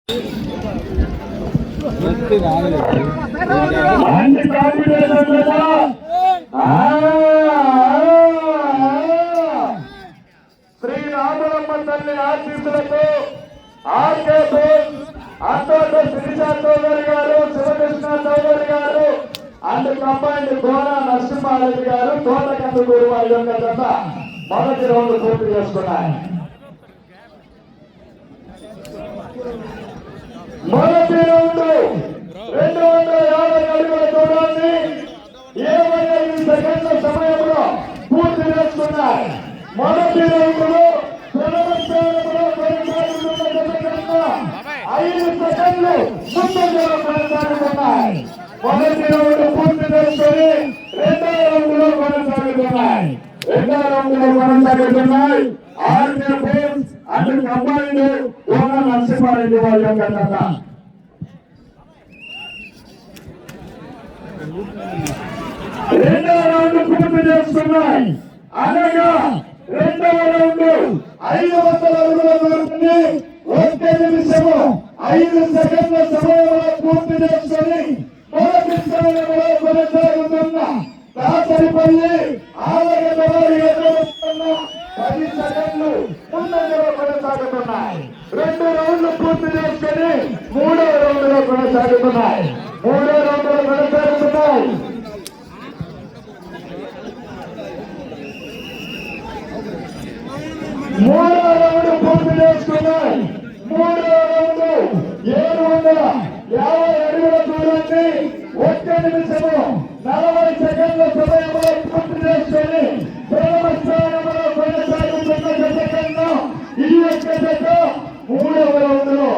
శ్రీ రామలమ్మ తల్లి ఆశీస్సులతో ఆర్కే అంతోట శ్రీజా చౌదరి గారు, శివకృష్ణ చౌదరి గారు అండ్ కంబైండ్ గోరా నరసింహారెడ్డి గారు తోటకందుకూరు వారి యొక్క జత మొదటి రౌండ్ పూర్తి చేసుకున్నాయి. మొదటి రౌండ్ 250 అడుగుల దూరాన్ని 25 సెకండ్ల సమయంలో పూర్తి చేసుకున్నాయి. మొదటి రౌండ్ లో 5 సెకండ్లు ముందంజలో కొనసాగుతున్నాయి. మొదటి రౌండ్ పూర్తి చేసుకుని రెండో రౌండ్ లో కొనసాగుతున్నాయి. RK force and combined Gora Narasimha Reddy వారి యొక్క జత. రెండో రౌండ్ పూర్తి చేసుకున్నాయి. అనగా రెండవ రౌండ్ 500 అడుగుల దూరాన్ని 1 నిమిషము 5 సెకండ్ల సమయంలో పూర్తి చేసుకుని మొదటి స్థానంలో కొనసాగుతున్న దాసరిపల్లి ఆలగడ్డ వారి ఎదురుస్తున్న 10 సెకండ్లు ముందంజలో కొనసాగుతున్నాయి. 2 రౌండ్లు పూర్తి చేసుకుని 3వ రౌండ్ లో కొనసాగుతున్నాయి. 3వ రౌండ్ లో కొనసాగుతున్నాయి. 3వ రౌండ్ పూర్తి చేసుకున్నాయి. 3వ రౌండ్ 750 అడుగుల దూరాన్ని 1 నిమిషము 40 సెకండ్ల సమయంలో పూర్తి చేసుకుని ప్రథమ స్థానంలో కొనసాగుతున్న జత కన్నా ఈ యొక్క జత 3వ రౌండ్ లో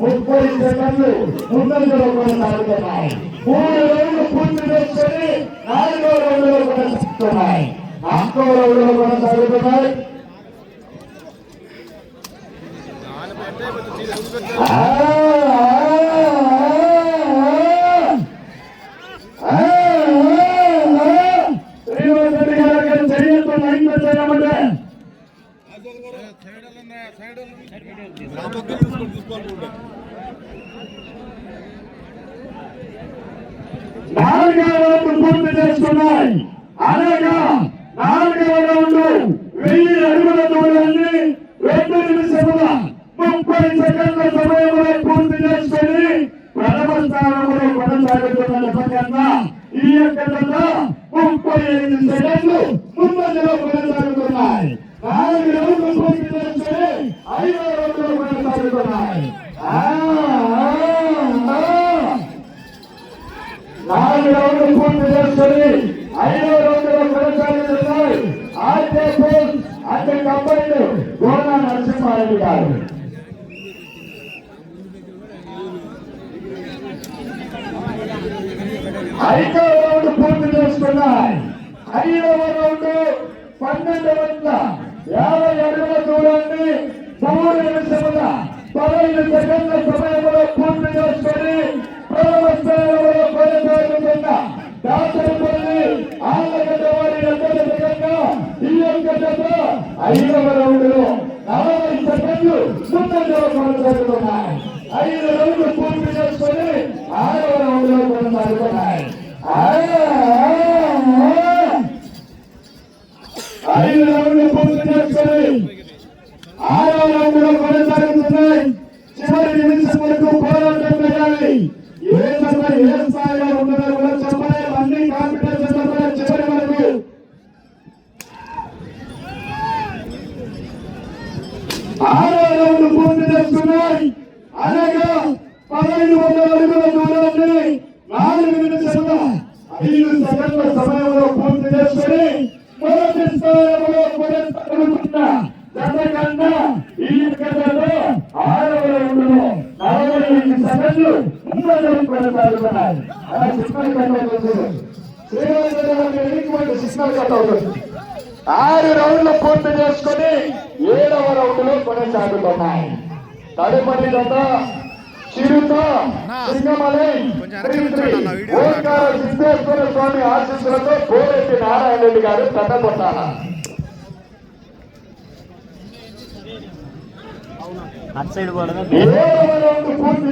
30 సెకండ్లు ముందంజలో కొనసాగుతున్నాయి. 3 రౌండ్లు పూర్తి చేసుకుని 4వ రౌండ్ లో కొనసాగుతున్నాయి. 4వ రౌండ్ లో కొనసాగుతున్నాయి. నాలుగవ రౌండ్ పూర్తి చేసుకున్నాయి. అనగా 4వ రౌండ్ 1000 అడుగుల దూరాన్ని 2 నిమిషముల 30 సెకండ్ల సమయంలో పూర్తి చేసుకుని ప్రథమ స్థానంలో కొనసాగుతున్న జత కన్నా ఈ యొక్క జత 35 సెకండ్లు ముందంజలో కొనసాగుతున్నాయి. 4 రౌండ్లు పూర్తి చేసుకుని 5వ రౌండ్ లో కొనసాగుతున్నాయి. 4 రౌండ్లు పూర్తి చేసుకుని 5వ రౌండ్ లో కొనసాగుతున్నాయి. RK force and combined Gora Narasimha Reddy గారు. 5వ రౌండ్ పూర్తి చేసుకున్నాయి. 5వ రౌండ్ 1250 అడుగుల దూరాన్ని 3 నిమిషముల 15 సెకండ్ల సమయంలో పూర్తి చేసుకుని ప్రథమ స్థానంలో కొనసాగుతున్న దాసరిపల్లి ఆలగడ్డ వారి యొక్క జత కన్నా ఈ యొక్క జత 5వ రౌండ్ లో 40 సెకండ్లు ముందంజలో కొనసాగుతున్నాయి. 5 రౌండ్లు పూర్తి చేసుకుని 6వ రౌండ్ లో కొనసాగుతున్నాయి. 5 రౌండ్లు పూర్తి చేసుకుని 6వ రౌండ్ లో కొనసాగుతున్నాయి. చివరి నిమిషం వరకు పోరాటం చేయాలి. ఏ స్థాయిలో ఉన్నదో కూడా చెప్పలేము. అన్ని కాంపిటీషన్ చివరి వరకు 6వ రౌండ్ పూర్తి చేసుకున్నాయి. అనగా 1500 అడుగుల దూరాన్ని 4 నిమిషముల 5 సెకండ్ల సమయంలో పూర్తి చేసుకుని మొదటి స్థానంలో కొనసాగుతున్న జత కన్నా ఈ యొక్క జత 6వ రౌండ్ లో 45 సెకండ్లు ముందంజలో కొనసాగుతున్నాయి. సిగ్నల్ కట్ అవుతుంది. సిగ్నల్ కట్ అవుతుంది. 6 రౌండ్లు పూర్తి చేసుకుని 7వ రౌండ్ లో కొనసాగుతున్నాయి. తదుపరి జత చిరుత సింగమలై ఓంకార సిద్ధేశ్వర స్వామి ఆశీస్సులతో కోరెడ్డి నారాయణ రెడ్డి గారు కట్టకొట్టాల. 7వ రౌండ్ పూర్తి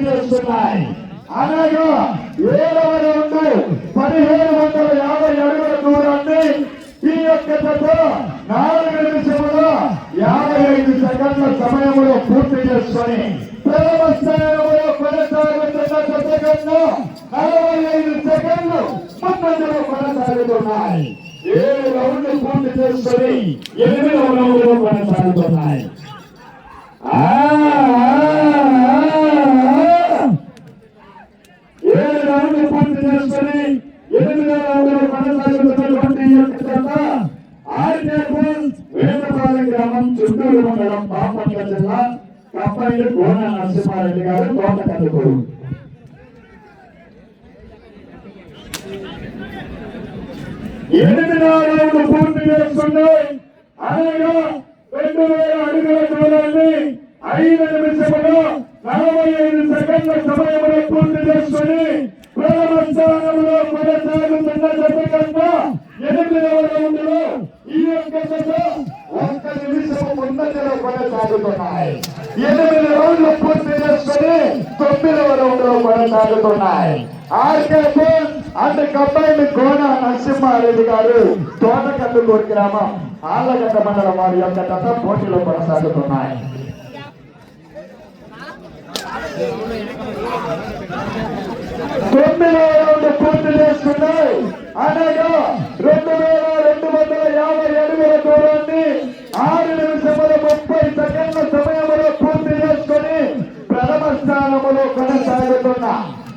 అనగా 7వ రౌండ్ 1750 అడుగుల దూరాన్ని ఈ యొక్క జత 4 నిమిషముల 55 సెకండ్ల సమయంలో పూర్తి చేసుకొని ప్రథమ స్థానంలో కొనసాగుతున్న జత కన్నా 45 సెకండ్లు ముందంజలో కొనసాగుతున్నాయి. 7 రౌండ్లు పూర్తి చేసుకొని 8వ రౌండ్లో కొనసాగుతున్నాయి. 7 రౌండ్లు పూర్తి చేసుకొని 8వ రౌండ్లో కొనసాగుతున్నటువంటి వేటపాలెం గ్రామం, చుట్టూరు మండలం, బాపట్ల జిల్లా, కంపైలు కోన నరసింహారెడ్డి గారు, తోటకల్లుకూరు. 8వ రౌండ్ పూర్తి చేసుకున్నాయి. అనగా 2000 అడుగుల దూరాన్ని 5 నిమిషములు 45 సెకండ్ల సమయంలో పూర్తి చేసుకుని ప్రథమ స్థానంలో కొనసాగుతున్న జత కన్నా 8వ రౌండ్లో ఈ యొక్క జత 1 నిమిషం ముందంజలో కొనసాగుతున్నాయి. 8 రౌండ్లు పూర్తి చేసుకుని 9వ రౌండ్లో కొనసాగుతున్నాయి. ఆర్కేపూర్ అండ్ కంబైన్డ్ కోన నరసింహారెడ్డి గారు, తోటకల్లుకూరు గ్రామం, ఆళ్లగడ్డ మండలం వారి యొక్క జత పోటీలో కొనసాగుతున్నాయి. 9వ రౌండ్ పూర్తి చేసుకున్నాయి. అనగా 2250 అడుగుల దూరాన్ని 6 నిమిషముల 30 సెకండ్ల సమయంలో పూర్తి చేసుకుని ప్రథమ స్థానంలో కొనసాగుతున్న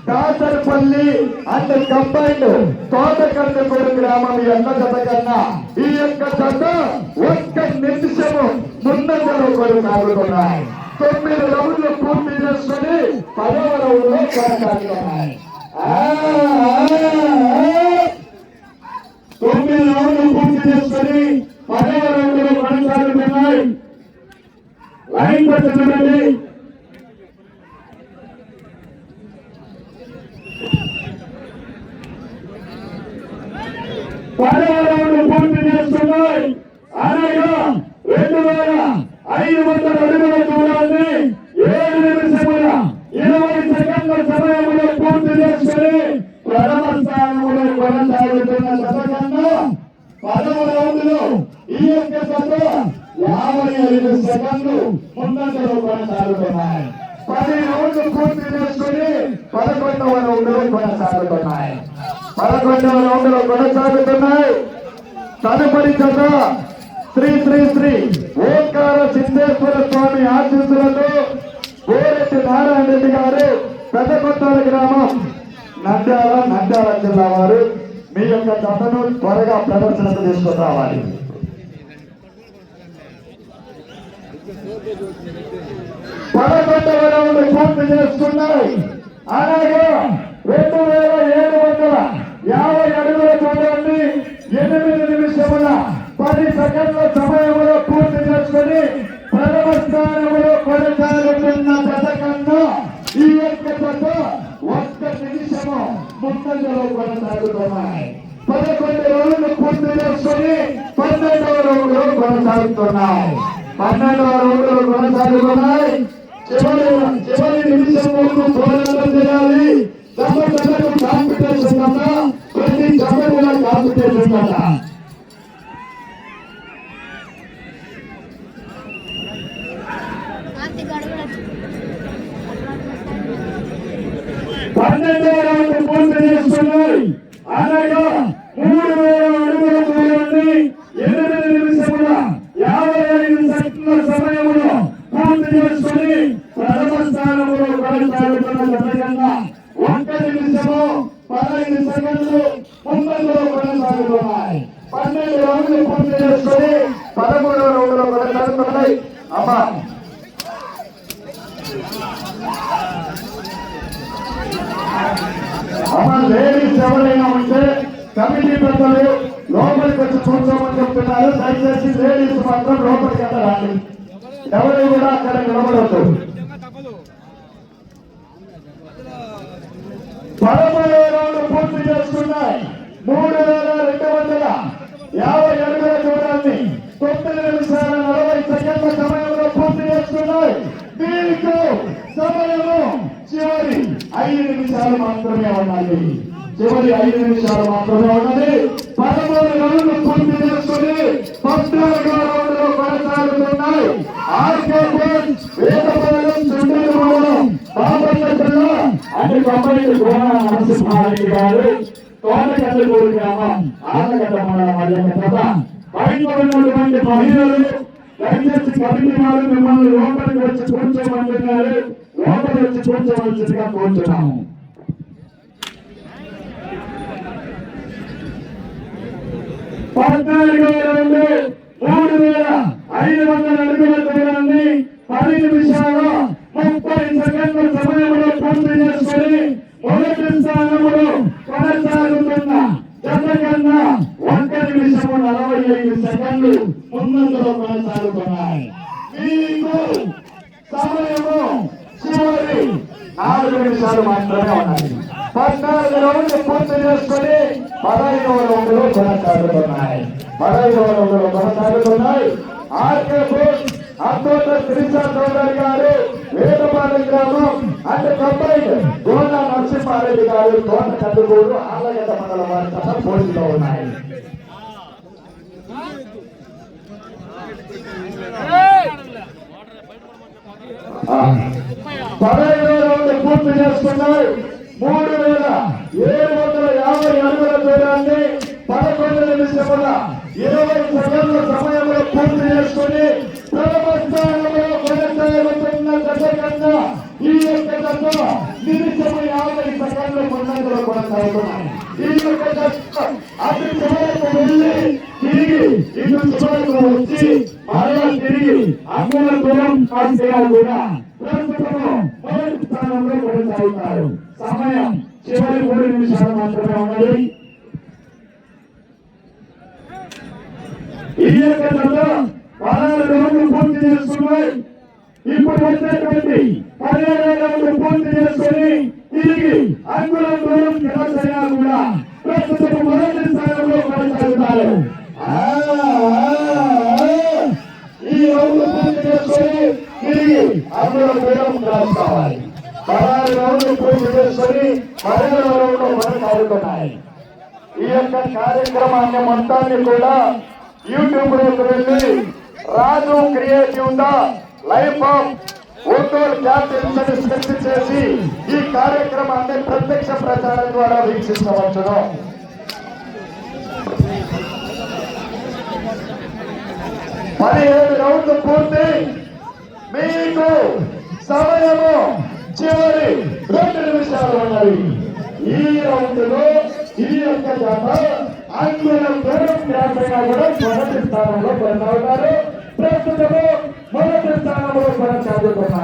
దాసరపల్లి అండ్ కంబైన్డ్ తోటకల్లుకూరు గ్రామం యొక్క జత కన్నా ఈ యొక్క జత 1 నిమిషము ముందంజలో కొనసాగుతున్నాయి. 9 రౌండ్లు పూర్తి చేసుకుని 10వ రౌండ్లో కొనసాగుతున్నాయి. 9 రౌండ్లు పూర్తి చేసుకుని 10వ రౌండ్లో కొనసాగుతున్నాయి. లైన్ పట్టుకోండి. 10వ రౌండ్ పూర్తి చేసుకున్నాయి. అనగా 2500 అడుగుల దూరాన్ని 7 నిమిషముల 20 సెకండ్ల సమయంలో పూర్తి చేసుకుని ప్రథమ స్థానంలో కొనసాగుతున్న జత కన్నా 10వ రౌండ్లో ఈ యొక్క జత 55 సెకండ్లు ముందంజలో కొనసాగుతున్నాయి. 10 రౌండ్లు పూర్తి చేసుకుని 11వ రౌండ్లో కొనసాగుతున్నాయి. 11వ రౌండ్లో కొనసాగుతున్నాయి. తదుపరి జత శ్రీ శ్రీ శ్రీ ఓంకార సిద్ధేశ్వర స్వామి ఆశీస్సులతో గోరెడ్డి నారాయణ రెడ్డి గారు, పెద్దకొట్టాల గ్రామం, నంద్యాల జిల్లా వారు మీ యొక్క జతను త్వరగా ప్రదర్శనకు తీసుకుని రావాలి. 11వ రౌండ్ పూర్తి చేసుకున్నాయి. అలాగే 2750 అడుగుల దూరాన్ని 8 నిమిషముల 10 సెకండ్ల సమయంలో పూర్తి చేసుకుని ప్రథమ స్థానంలో కొనసాగుతున్న జత కన్నా ఈ యొక్క జత 1 నిమిషము ముందంజలో కొనసాగుతున్నాయి. 11 రౌండ్లు పూర్తి చేసుకుని 12వ రౌండ్లో కొనసాగుతున్నాయి. 12వ రౌండ్లో కొనసాగుతున్నాయి. చివరి నిమిషం వరకు పోరాటం చేయాలి. కాంపిటీషన్ కదా, ప్రతి జమ్మల కాంపిటీషన్ కదా. 12వ రౌండ్ పూర్తి చేసుకున్నాయి. అనగా 3000 అడుగుల దూరాన్ని 8 నిమిషముల 55 సెకండ్ల సమయంలో పూర్తి చేసుకుని ప్రథమ స్థానంలో కొనసాగుతున్న జత కన్నా 1 నిమిషము 15 సెకండ్లు ముందంజలో కొనసాగుతున్నాయి. 12 రౌండ్లు పూర్తి చేసుకుని 13వ రౌండ్లో కొనసాగుతున్నాయి. లేడీస్ ఎవరైనా ఉంటే కమిటీ పెద్దలు లోపలికి వచ్చి కూర్చోమని చెప్తున్నారు. దయచేసి లేడీస్ మాత్రం లోపలికి వెళ్ళాలి. ఎవరు కూడా అక్కడ నిలబడవద్దు. 13వ రౌండ్ పూర్తి చేసుకున్నాయి. 3250 అడుగుల దూరాన్ని 9 నిమిషాల 40 సెకండ్ల సమయంలో పూర్తి చేసుకున్నాయి. దీనికి సమయము చివరి 5 నిమిషాలు మాత్రమే ఉన్నది. చివరి 5 నిమిషాలు మాత్రమే ఉన్నది. 13 రౌండ్లు పూర్తి చేసుకుని 14వ రౌండ్లో కొనసాగుతున్నాయి. వేదపాలెం చుండూరు మండలం బాపట్ల జిల్లా అన్ని కంపెనీలు గోనా నరసింహారెడ్డి గారు తోటకల్లూరు గ్రామం ఆలగడ్డ మండలం మధ్య బయట ఉన్నటువంటి మహిళలు దయచేసి కమిటీ వారు మిమ్మల్ని లోపలికి వచ్చి కూర్చోమంటున్నారు. లోపలికి వచ్చి కూర్చోవలసిందిగా కోరుతున్నాము. పద్నాలుగో రౌండ్ 3,500 అడుగుల దూరాన్ని 10 నిమిషాలు 30 సెకండ్ల సమయంలో పూర్తి చేసుకుని మొదటి స్థానంలో కొనసాగుతున్న జత కన్నా 1 నిమిషము 45 సెకండ్లు ముందంజలో కొనసాగుతున్నాయి. మీకు సమయము చివరి 4 నిమిషాలు మాత్రమే ఉన్నాయి. 14 రౌండ్లు పూర్తి చేసుకుని 15వ రౌండ్లో కొనసాగుతున్నాయి. 15వ రౌండ్లో కొనసాగుతున్నాయి. అత్తోట శ్రీశా చౌదరి గారు వేదపాలెం గ్రామం అంటే కంబైన్ గోనా నరసింహారెడ్డి గారు తోట కదుగూరు ఆలగడ్డ మండలం వారి తప్ప పోటీలో ఉన్నాయి. 15వ రౌండ్ పూర్తి చేసుకున్నారు. 3,750 అడుగుల దూరాన్ని 11 నిమిషముల 20 సెకండ్ల సమయంలో పూర్తి చేసుకుని ప్రథమ స్థానంలో కొనసాగుతున్న జత కన్నా ఈ యొక్క జత నిమిషము 50 సెకండ్ల ముందంజలో కొనసాగుతున్నాయి. ఈ యొక్క జత అటు చివరకు వెళ్ళి తిరిగి ఇటు చివరకు వచ్చి మరలా తిరిగి అంగుల దూరం కాల్చేలా కూడా ప్రస్తుతము మొదటి స్థానంలో కొనసాగుతారు. సమయం చివరి 3 నిమిషాలు మాత్రమే ఉన్నది. ఈ యొక్క జత 16 రౌండ్లు పూర్తి చేసుకున్నాయి. ఇప్పుడు వచ్చేటువంటి 17 రౌండ్లు పూర్తి చేసుకుని తిరిగి అంగుళం దూరం కిలసైనా కూడా ప్రస్తుతం మొదటి స్థానంలో కొనసాగుతారు. ఈ రౌండ్లు పూర్తి చేసుకుని తిరిగి అంగుళం దూరం క్రాస్ కావాలి. 16 రౌండ్లు పూర్తి చేసుకుని 17వ రౌండ్లో కొనసాగుతున్నాయి. ఈ యొక్క కార్యక్రమాన్ని మొత్తాన్ని కూడా యూట్యూబ్ లోకి వెళ్ళి Raju creative the life of Ongole captains అని సెర్చ్ చేసి ఈ కార్యక్రమాన్ని ప్రత్యక్ష ప్రచారం ద్వారా వీక్షించవచ్చును. పదిహేడు రౌండ్లు పూర్తి. మీకు సమయము చివరి 2 నిమిషాలు ఉన్నది. ఈ రౌండ్ లో ఈ యొక్క జత అంగుళం దూరం వ్యాసంగా కూడా మొదటి స్థానంలో కొనసాగుతారు. ప్రస్తుతము మొదటి స్థానంలో కొనసాగుతున్నాయి.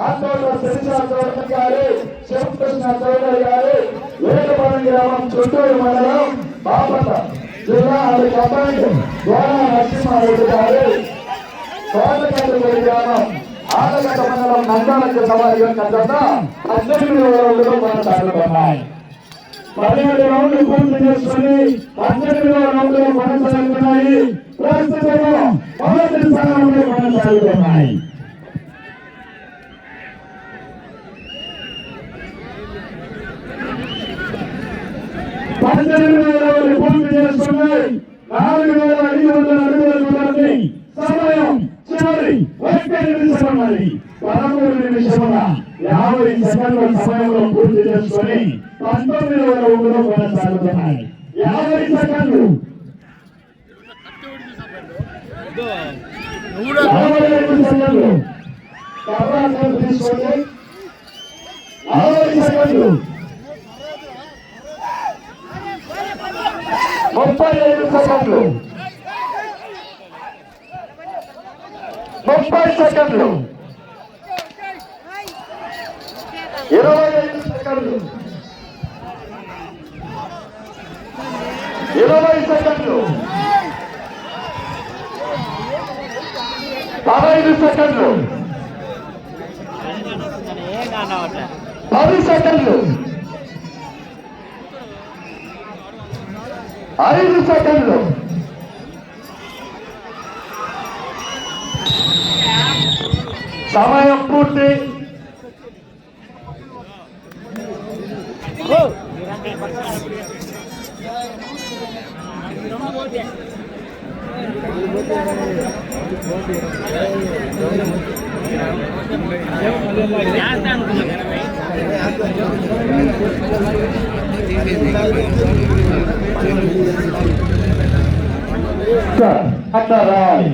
అత్తోట శ్రీశా చౌదరి గారు శివకృష్ణ చౌదరి గారు వేదపాలెం గ్రామం చుండూరు మండలం బాపట్ల జిల్లా అది కంబైన్ గోనా నరసింహారెడ్డి గారు తోటకల్లూరు గ్రామం ఆలగడ్డ మండలం నంద్యాల జిల్లా వారి యొక్క జత 18వ రౌండ్లో కొనసాగుతున్నాయి. 17 రౌండ్లు పూర్తి చేసుకుని 18వ రౌండ్లో కొనసాగుతున్నాయి. ప్రస్తుతము మొదటి స్థానంలో కొనసాగుతున్నాయి. 18వ రౌండ్లు పూర్తి చేసుకున్నాయి. 4,500 అడుగుల దూరాన్ని సమయం చివరి 1 నిమిషం ఉన్నది. 13 నిమిషముల 50 సెకండ్ల సమయంలో పూర్తి చేసుకుని 19వ రౌండ్లో కొనసాగుతున్నాయి. 50 సెకండ్లు 45 సెకండ్లు కర్రాసం తీసుకోండి. 40 సెకండ్లు 35 సెకండ్లు 30 సెకండ్లు 25 సెకండ్లు 20 సెకండ్లు 15 సెకండ్లు 10 సెకండ్లు 5 సెకండ్లు సమయం పూర్తి. అంటారాయ్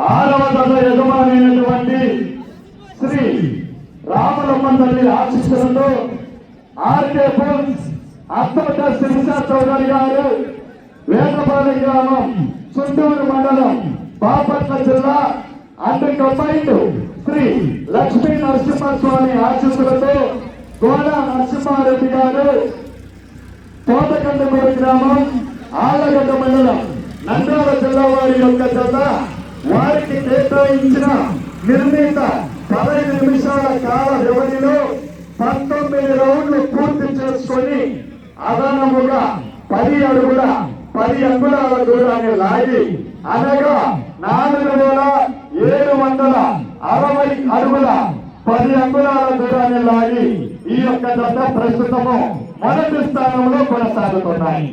ఆరవ దశ యజమాని అయినటువంటి శ్రీ రామలమ్మ తల్లి ఆశీస్సులతో ఆర్కే ఫోన్స్ అత్తమట శ్రీశా చౌదరి గారు వేదపాలెం గ్రామం చుండూరు మండలం బాపట్ల జిల్లా అండ్ కంబైన్డ్ శ్రీ లక్ష్మీ నరసింహస్వామి ఆశీస్సులతో గోడ నరసింహారెడ్డి గారు తోటకండమూడి గ్రామం ఆళ్లగడ్డ మండలం నంద్యాల జిల్లా వారి యొక్క జత వారికి కేటాయించిన నిర్ణీత 15 నిమిషాల కాల వ్యవధిలో 19 రౌండ్లు పూర్తి చేసుకొని అదనముగా 10 అడుగుల 10 అంగుళాల దూరాన్ని లాగి అనగా 4760 అడుగుల 10 అంగుళాల దూరాన్ని లాగి ఈ యొక్క జత ప్రస్తుతము మొదటి స్థానంలో కొనసాగుతున్నాయి.